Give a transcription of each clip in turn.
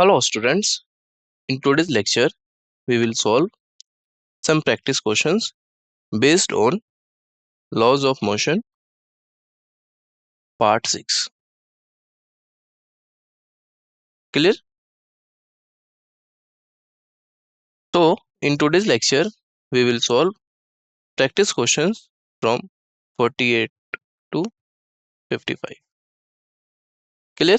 Hello students, in today's lecture we will solve some practice questions based on laws of motion part 6. Clear? So in today's lecture we will solve practice questions from 48 to 55. Clear?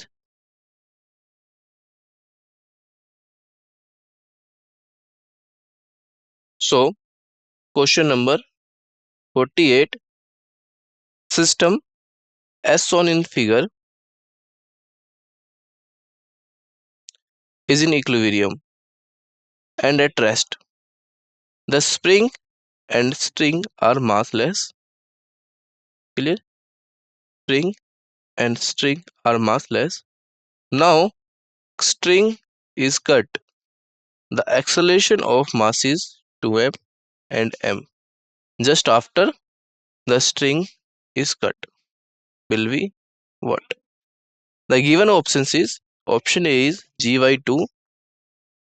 So question number 48, system as shown in figure is in equilibrium and at rest. The spring and string are massless. Clear? Spring and string are massless. Now string is cut. The acceleration of mass is 2m and m. Just after the string is cut will be what? The given options is option A is g by 2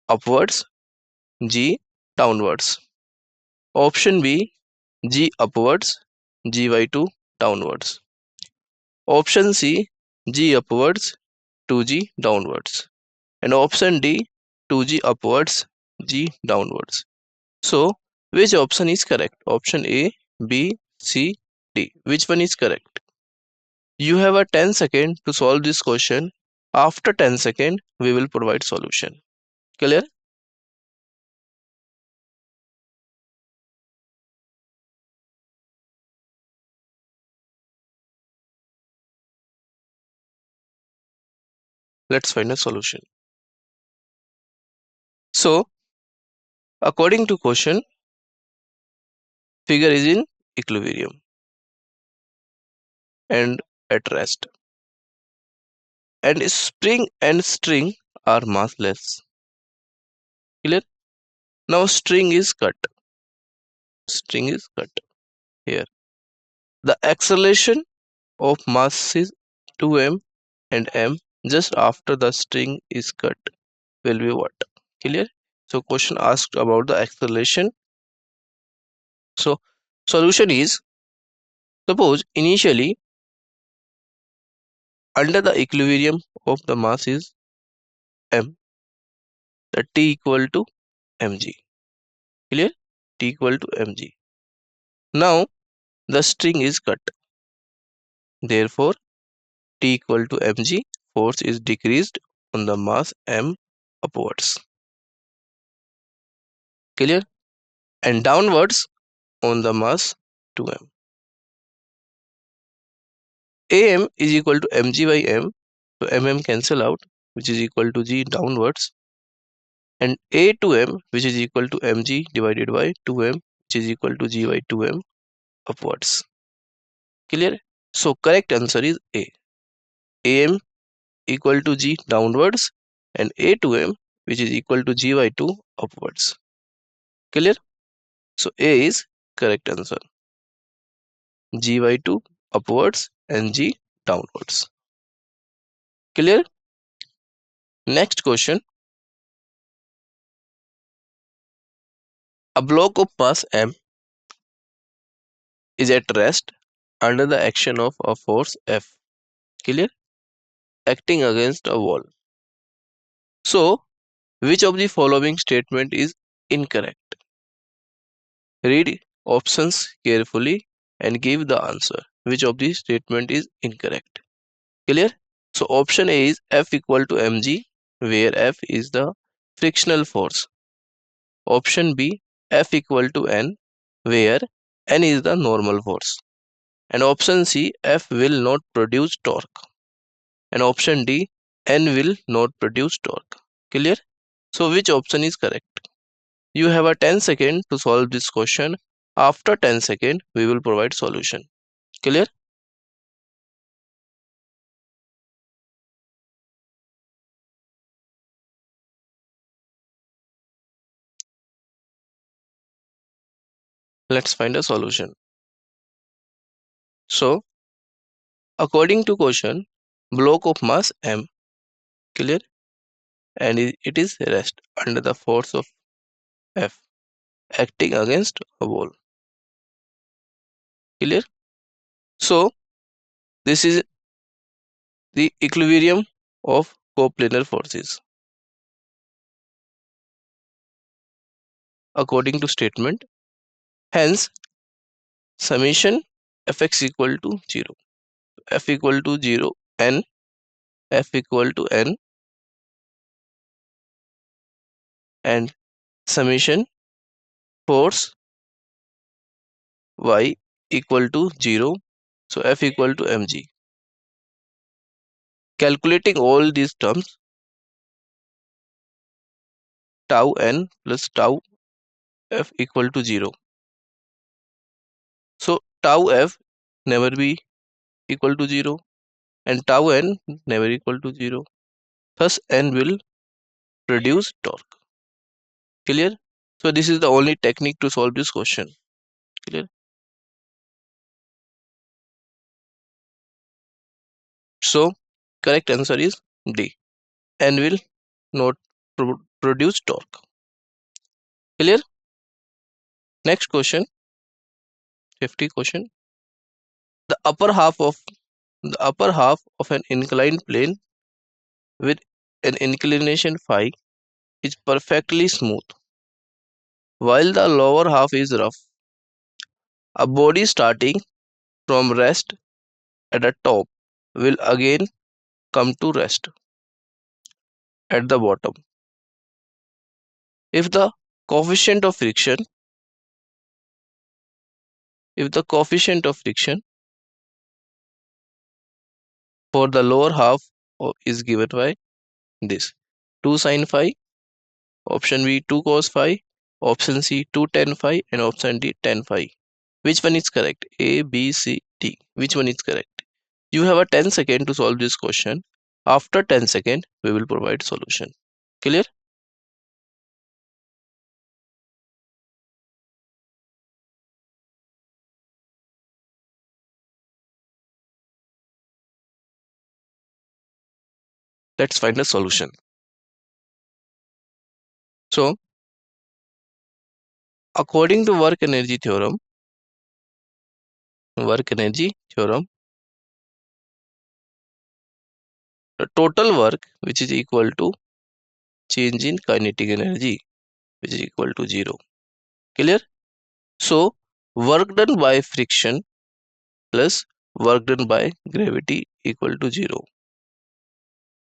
upwards, g downwards. Option B g upwards, g by 2 downwards. Option C g upwards, 2g downwards. And option D 2g upwards, g downwards. So, which option is correct? Option A, B, C, D. Which one is correct? You have a 10 second to solve this question. After 10 second, we will provide solution. Clear? Let's find a solution. So, according to question, figure is in equilibrium and at rest. And spring and string are massless. Clear? Now string is cut. String is cut here. The acceleration of mass is 2m and m just after the string is cut will be what? Clear? So question asked about the acceleration. So solution is, suppose initially under the equilibrium of the mass is m, the t equal to mg. Clear? T equal to mg. Now the string is cut. Therefore T equal to mg, force is decreased on the mass m upwards. Clear? And downwards on the mass 2m. Am is equal to mg by m, so mm cancel out, which is equal to g downwards, and a to m, which is equal to mg divided by 2m, which is equal to g by 2m upwards. Clear? So correct answer is A. Am equal to g downwards and a to m, which is equal to g by 2 upwards. Clear? So A is correct answer. G by 2 upwards and G downwards. Clear? Next question. A block of mass m is at rest under the action of a force F. Clear? Acting against a wall. So, which of the following statement is incorrect? Read options carefully and give the answer. Which of the statement is incorrect? Clear? So option A is F equal to mg, where F is the frictional force. Option B, F equal to N, where N is the normal force. And option C, F will not produce torque. And option D, N will not produce torque. Clear? So which option is correct? You have a 10 second to solve this question. After 10 second, we will provide solution. Clear? Let's find a solution. So, according to question, block of mass m. Clear? and it is rest under the force of F acting against a wall. Clear? So this is the equilibrium of coplanar forces. According to statement, hence summation Fx equal to 0. F equal to 0, n, F equal to n, and summation force y equal to 0, so F equal to mg. Calculating all these terms, tau n plus tau F equal to 0. So tau F never be equal to 0 and tau n never equal to 0. Thus n will produce torque. Clear? So this is the only technique to solve this question. Clear? So correct answer is D. N will not produce torque. Clear? Next question, 50 question. The upper half of an inclined plane with an inclination phi is perfectly smooth, while the lower half is rough. A body starting from rest at the top will again come to rest at the bottom. If the coefficient of friction if the coefficient of friction for the lower half is given by this 2 sin phi, option B 2 cos phi, option C 2 tan phi, and option D tan phi. Which one is correct? A, B, C, D. Which one is correct? You have a 10 second to solve this question. After 10 second, we will provide solution. Clear? Let's find a solution. So, according to work energy theorem, the total work which is equal to change in kinetic energy which is equal to 0. Clear? So, work done by friction plus work done by gravity equal to 0.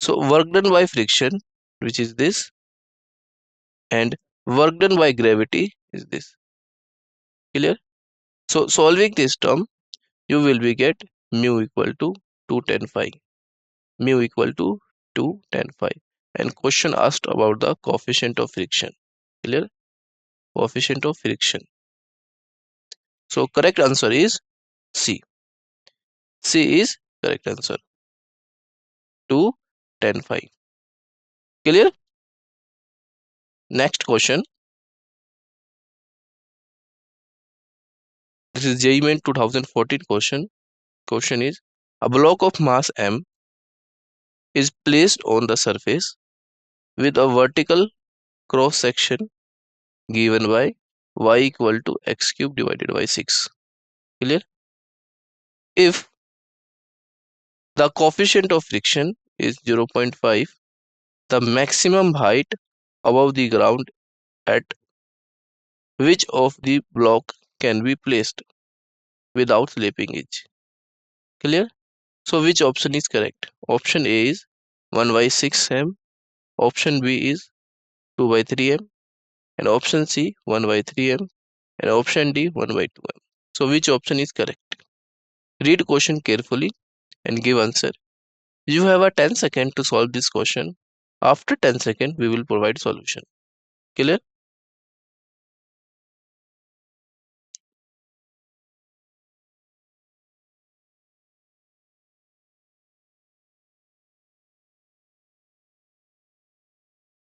So, work done by friction, which is this, and work done by gravity is this. Clear? So, solving this term, you will be get mu equal to 2 tan phi. Mu equal to 2 tan phi. And question asked about the coefficient of friction. Clear? Coefficient of friction. So, correct answer is C. C is correct answer. 2 tan phi. Clear? Next question. This is JEE Main 2014 question. Question is, a block of mass m is placed on the surface with a vertical cross section given by y equal to x cube divided by 6. Clear? If the coefficient of friction is 0.5, the maximum height above the ground at which of the block can be placed without slipping edge. Clear? So which option is correct? Option A is 1 by 6 m, option B is 2 by 3 m, and option C 1 by 3 m, and option D 1 by 2 m. So which option is correct? Read question carefully and give answer. You have a 10 second to solve this question. After 10 second, we will provide solution. Clear?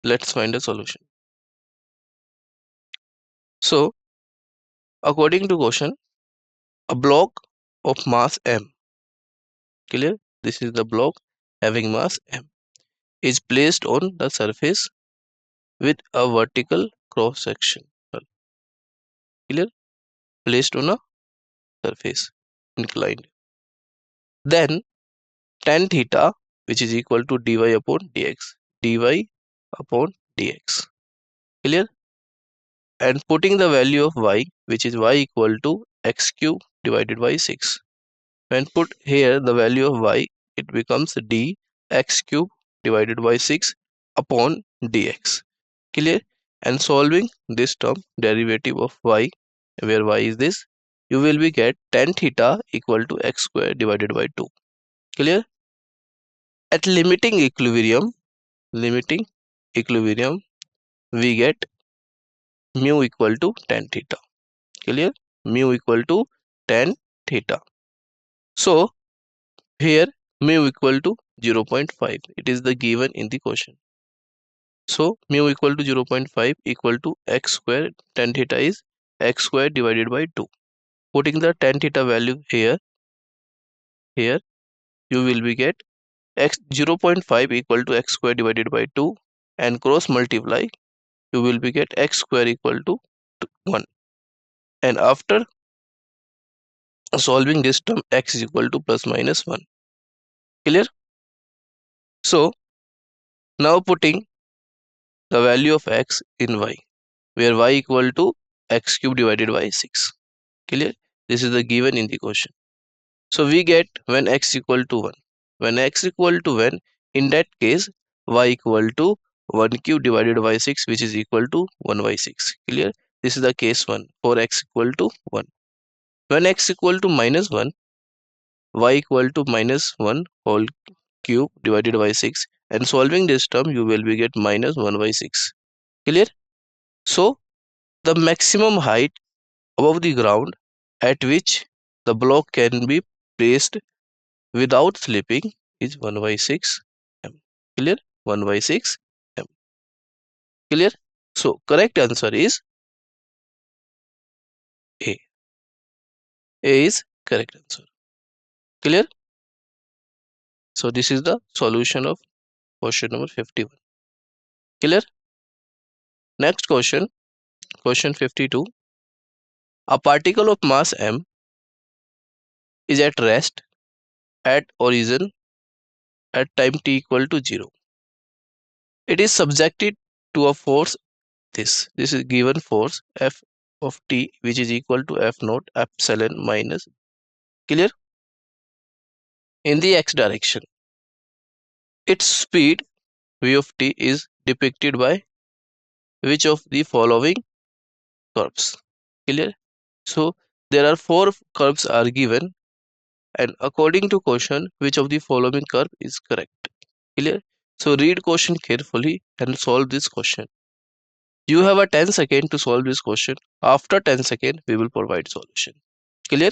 Let's find a solution. So, according to question, a block of mass m. Clear? This is the block having mass m is placed on the surface with a vertical cross section. Clear? Placed on a surface inclined. Then tan theta, which is equal to dy upon dx. dy upon dx. Clear? And putting the value of y, which is y equal to x cube divided by 6. When put here the value of y, it becomes dx cube divided by 6 upon dx. Clear? And solving this term, derivative of y, where y is this, you will be get tan theta equal to x square divided by 2. Clear? At limiting equilibrium, we get mu equal to tan theta. Clear? Mu equal to tan theta. So here mu equal to 0.5. It is the given in the question. So mu equal to 0.5 equal to x square. Tan theta is x square divided by 2. Putting the tan theta value here, you will be get x 0.5 equal to x square divided by 2, and cross multiply, you will be get x square equal to 1. And after solving this term, x is equal to plus minus 1. Clear? So now putting the value of x in y, where y equal to x cube divided by 6. Clear? This is the given in the question. So we get when x equal to 1. When x equal to 1, in that case y equal to 1 cube divided by 6, which is equal to 1 by 6. Clear? This is the case 1 for x equal to 1. When x equal to minus 1, y equal to minus 1 whole cube divided by 6, and solving this term you will be get minus 1 by 6. Clear? So the maximum height above the ground at which the block can be placed without slipping is 1 by 6 m. Clear? 1 by 6 m. Clear? So correct answer is A. A is correct answer. Clear? So this is the solution of question number 51. Clear? Next question, question 52. A particle of mass m is at rest at origin at time t equal to 0. It is subjected to a force, this is given force F of t, which is equal to F naught epsilon minus. Clear? In the x direction, its speed v of t is depicted by which of the following curves? Clear? So there are 4 curves are given, and according to question, which of the following curve is correct? Clear? So read question carefully and solve this question. You have a 10 second to solve this question. After 10 second, we will provide solution. Clear?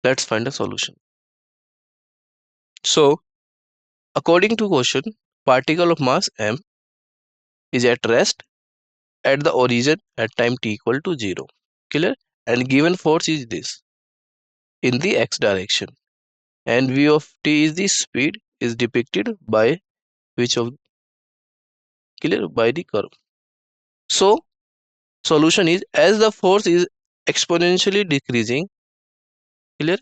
Let's find a solution. So according to question, particle of mass m is at rest at the origin at time t equal to 0. Clear? And given force is this in the x direction, and v of t is the speed is depicted by which of, clear, by the curve. So solution is, as the force is exponentially decreasing, clear,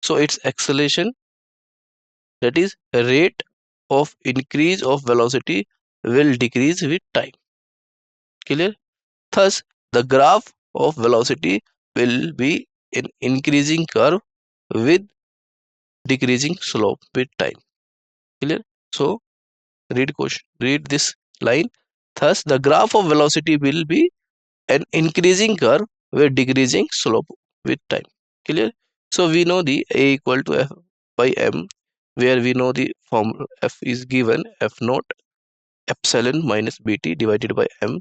so its acceleration, that is rate of increase of velocity, will decrease with time. Clear? Thus the graph of velocity will be an increasing curve with decreasing slope with time. Clear? So read this line. Thus the graph of velocity will be an increasing curve with decreasing slope with time. Clear? So we know the A equal to F by M, where we know the formula F is given F naught epsilon minus bt divided by M,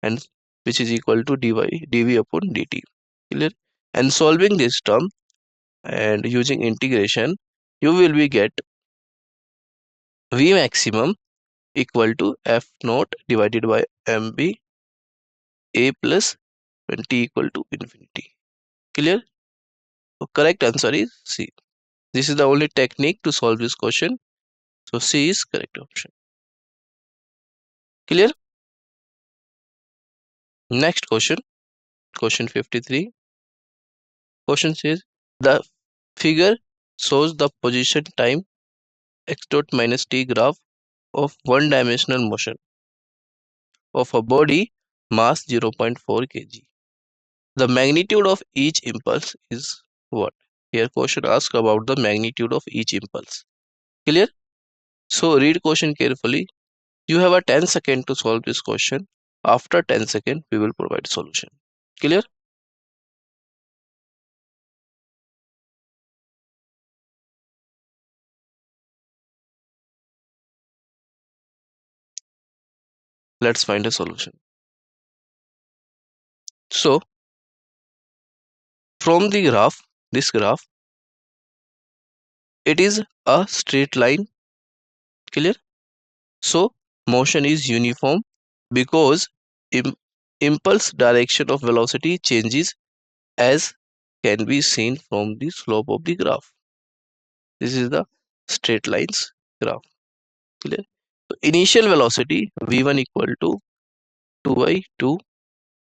and which is equal to dv upon dt. Clear? And solving this term and using integration, you will be get V maximum equal to F naught divided by MB A plus when t equal to infinity. Clear? So correct answer is C. This is the only technique to solve this question. So C is correct option. Clear? Next question, question 53. Question says the figure shows the position time x dot minus t graph of one dimensional motion of a body mass 0.4 kg. The magnitude of each impulse is what? Here question asks about the magnitude of each impulse. Clear? So read question carefully. You have a 10 second to solve this question. After 10 seconds, we will provide solution. Clear? Let's find a solution. So from the graph, this graph, it is a straight line. Clear? So motion is uniform because Im impulse direction of velocity changes as can be seen from the slope of the graph. This is the straight lines graph. Clear? So initial velocity v1 equal to 2 by 2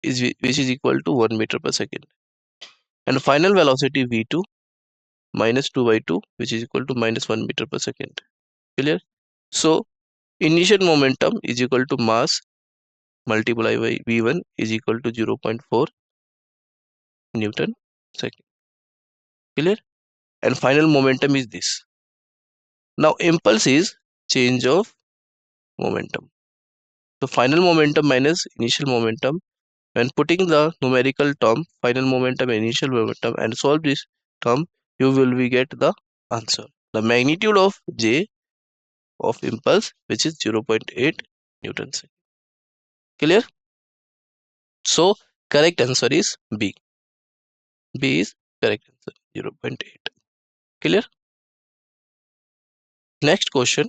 which is equal to 1 meter per second, and final velocity v2 minus 2 by 2 which is equal to minus 1 meter per second. Clear? So initial momentum is equal to mass multiplied by v1 is equal to 0.4 Newton second. Clear? And final momentum is this. Now impulse is change of momentum. So final momentum minus initial momentum, when putting the numerical term final momentum and initial momentum and solve this term, you will be get the answer. The magnitude of J of impulse which is 0.8 Newton second. Clear? So correct answer is B. B is correct answer, 0.8. Clear? Next question,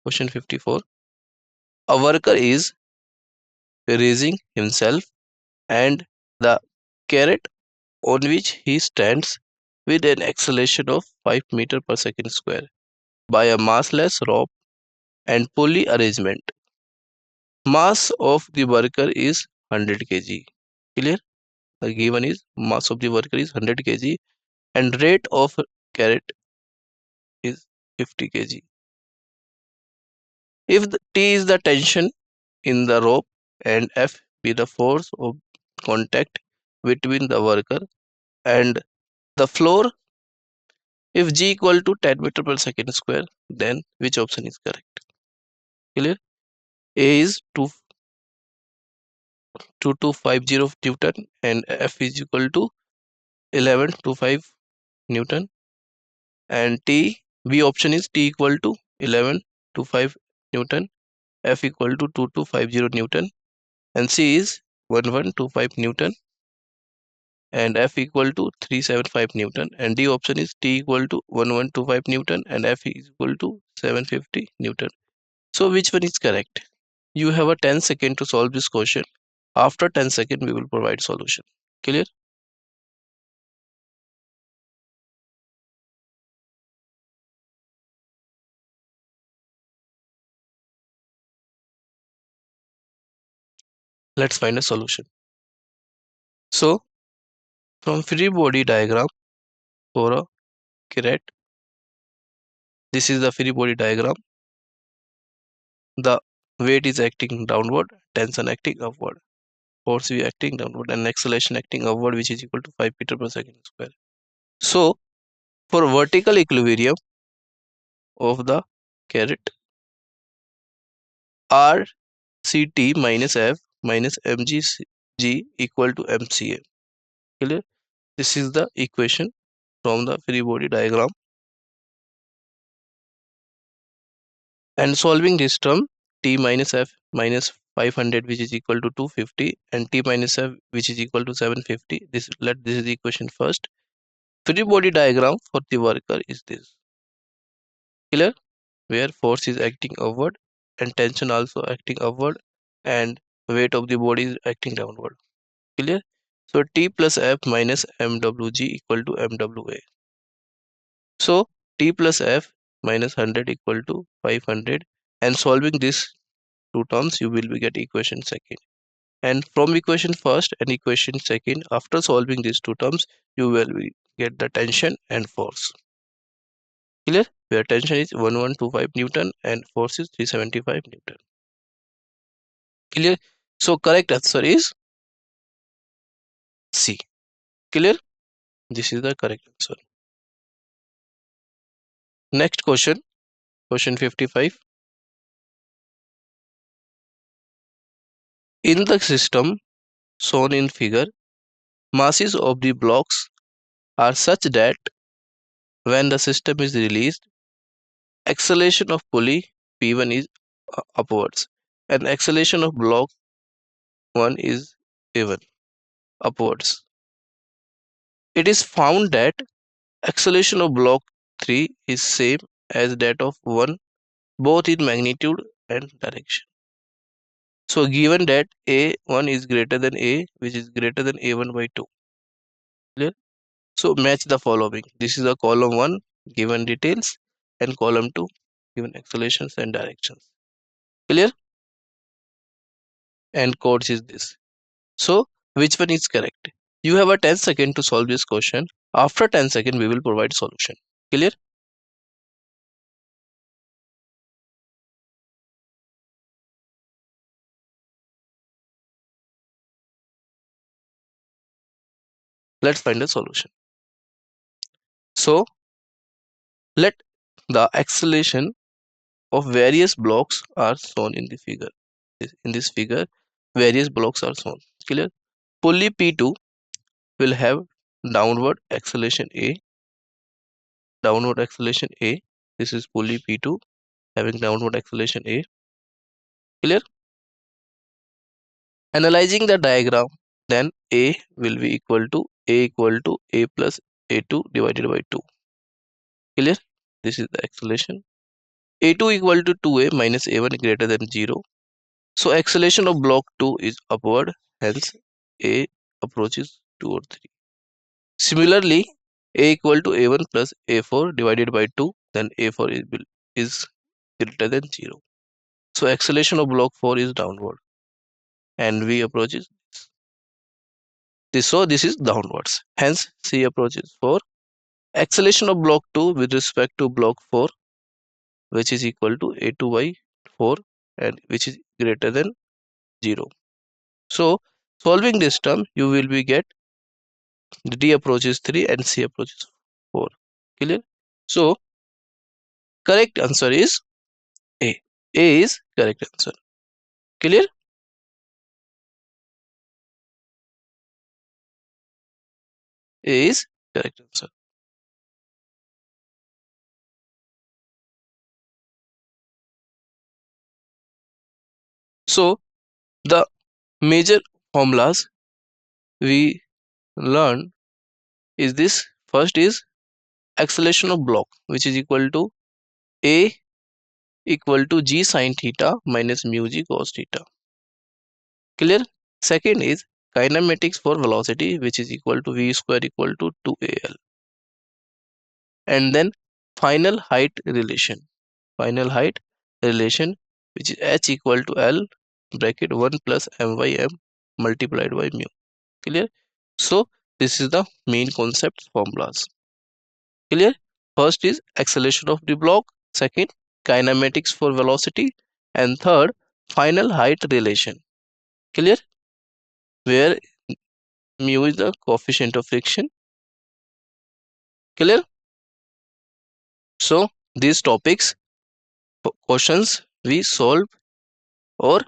question 54. A worker is raising himself and the carrot on which he stands with an acceleration of 5 meter per second square by a massless rope and pulley arrangement. Mass of the worker is 100 kg. Clear? The given is mass of the worker is 100 kg and rate of carrot is 50 kg. If the T is the tension in the rope and F be the force of contact between the worker and the floor, if G equal to 10 meter per second square, then which option is correct? Clear? A is 2250 Newton and F is equal to 1125 Newton, and B option is T equal to 1125 Newton, F equal to 2250 Newton, and C is 1125 Newton and F equal to 375 Newton, and D option is T equal to 1125 Newton and F is equal to 750 Newton. So which one is correct? You have a 10 second to solve this question. After 10 seconds, we will provide solution. Clear? Let's find a solution. So from free body diagram for a carrot, this is the free body diagram. The weight is acting downward, tension acting upward, force is acting downward, and acceleration acting upward, which is equal to 5 meter per second square. So for vertical equilibrium of the carrot, RCT minus F minus mgg equal to mca. Clear? This is the equation from the free body diagram. And solving this term, T minus F minus 500 which is equal to 250 and T minus F which is equal to 750. This is the equation first. Free body diagram for the worker is this. Clear? Where force is acting upward and tension also acting upward, and weight of the body is acting downward. Clear? So T plus F minus MWG equal to MWA. So T plus F minus 100 equal to 500, and solving these two terms you will be get equation second. And from equation first and equation second, after solving these two terms, you will get the tension and force. Clear? Where tension is 1125 Newton and force is 375 Newton. Clear? So correct answer is C. Clear? This is the correct answer. Next question, question 55. In the system shown in figure, masses of the blocks are such that when the system is released, acceleration of pulley P1 is upwards and acceleration of block 1 is A1 upwards. It is found that acceleration of block 3 is same as that of 1 both in magnitude and direction. So given that A1 is greater than A, which is greater than A1 by 2. Clear? So match the following. This is a column 1 given details and column 2 given accelerations and directions. Clear? And codes is this. So which one is correct? You have a 10 second to solve this question. After 10 seconds, we will provide solution. Clear? Let's find a solution. So let the acceleration of various blocks are shown in the figure. In this figure, various blocks are shown. Clear? Pulley P2 will have downward acceleration A. Downward acceleration A. This is pulley P2 having downward acceleration A. Clear? Analyzing the diagram, then A will be equal to A plus A2 divided by 2. Clear? This is the acceleration. A2 equal to 2A minus A1 greater than 0. So acceleration of block 2 is upward, hence A approaches 2 or 3. Similarly, A equal to A1 plus A4 divided by 2, then A4 is greater than 0. So acceleration of block 4 is downward and V approaches this. So this is downwards. Hence C approaches 4. Acceleration of block 2 with respect to block 4, which is equal to A2 by 4 and which is greater than 0. So solving this term, you will be get D approaches 3 and C approaches 4. Clear? So correct answer is A. A is correct answer. Clear? A is correct answer. So the major formulas we learn is this. First is acceleration of block, which is equal to A equal to G sine theta minus mu G cos theta. Clear? Second is kinematics for velocity, which is equal to V square equal to 2AL. And then final height relation. Final height relation, which is H equal to L bracket 1 plus M by M multiplied by mu. Clear? So this is the main concept formulas. Clear? First is acceleration of the block, second kinematics for velocity, and third final height relation. Clear? Where mu is the coefficient of friction. Clear? So these topics questions we solved or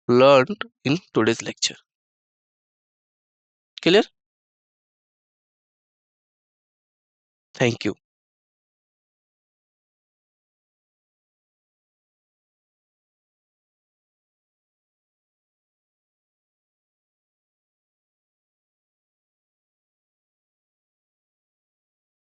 learned in today's lecture. Clear? Thank you.